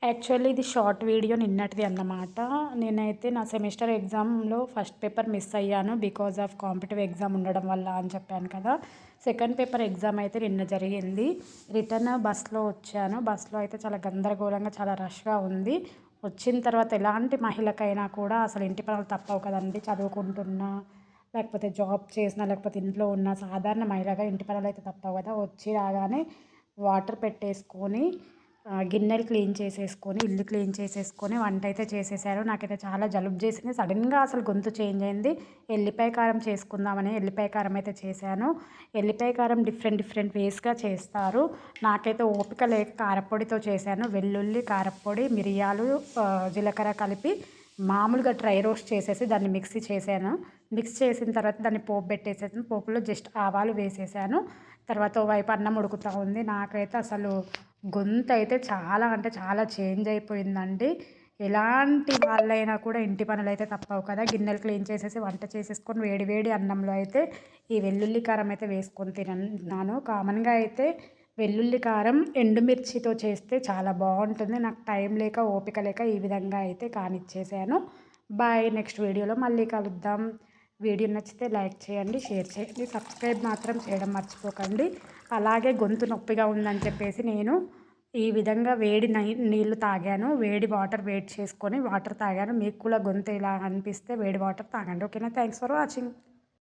Actually ఇది short video నిన్నటిది అన్నమాట. నేనైతే నా సెమిస్టర్ ఎగ్జామ్‌లో ఫస్ట్ పేపర్ మిస్ అయ్యాను. బికాజ్ ఆఫ్ కాంపిటీటివ్ ఎగ్జామ్ ఉండడం వల్ల అని చెప్పాను కదా! సెకండ్ పేపర్ ఎగ్జామ్ అయితే నిన్న జరిగింది. రిటర్న్ బస్‌లో వచ్చాను. బస్‌లో అయితే చాలా గందరగోళంగా, చాలా రష్‌గా ఉంది. వచ్చిన తర్వాత ఎలాంటి మహిళకైనా కూడా అసలు ఇంటి పనులు తప్పవు కదండీ! చదువుకుంటున్నా, లేకపోతే జాబ్ చేసినా, లేకపోతే ఇంట్లో ఉన్న సాధారణ మహిళగా ఇంటి పనులైతే తప్పవు కదా! వచ్చి రాగానే వాటర్ పెట్టేసుకొని గిన్నెలు క్లీన్ చేసేసుకొని, ఇల్లు క్లీన్ చేసేసుకొని వంటైతే చేసేసాను. నాకైతే చాలా జలుబు చేసింది. సడెన్‌గా అసలు గొంతు చేంజ్ అయింది. ఎల్లిపాయ కారం చేసుకుందామని ఎల్లిపాయ కారం అయితే చేశాను. ఎల్లిపాయ కారం డిఫరెంట్ వేస్‌గా చేస్తారు. నాకైతే ఓపిక లేక కారప్పొడితో చేశాను. వెల్లుల్లి, కారప్పొడి, మిరియాలు, జీలకర్ర కలిపి మామూలుగా డ్రై రోస్ట్ చేసేసి దాన్ని మిక్సీ చేశాను. మిక్స్ చేసిన తర్వాత దాన్ని పోపు పెట్టేసాను. పోపులో జస్ట్ ఆవాలు వేసేసాను. తర్వాత ఓవైపు అన్నం ఉడుకుతా ఉంది. నాకైతే అసలు గొంతయితే చాలా అంటే చాలా చేంజ్ అయిపోయిందండి. ఎలాంటి వాళ్ళైనా కూడా ఇంటి పనులైతే తప్పవు కదా! గిన్నెలు క్లీన్ చేసేసి వంట చేసేసుకొని వేడి వేడి అన్నంలో అయితే ఈ వెల్లుల్లి కారం అయితే వేసుకొని తిన్నాను. కామన్‌గా అయితే వెల్లుల్లి కారం ఎండుమిర్చితో చేస్తే చాలా బావుంటుంది. నాకు టైం లేక, ఓపిక లేక ఈ విధంగా అయితే కానిచ్చేసాను. బాయ్. నెక్స్ట్ వీడియోలో మళ్ళీ కలుద్దాం. వీడియో నచ్చితే లైక్ చేయండి, షేర్ చేయండి, సబ్స్క్రైబ్ మాత్రం చేయడం మర్చిపోకండి. అలాగే గొంతు నొప్పిగా ఉందని చెప్పేసి నేను ఈ విధంగా వేడి నీళ్ళు తాగాను. వేడి వాటర్ వేడి చేసుకొని వాటర్ తాగాను. మీకు కూడా గొంతు ఇలా అనిపిస్తే వేడి వాటర్ తాగండి. ఓకేనా? Thanks for watching.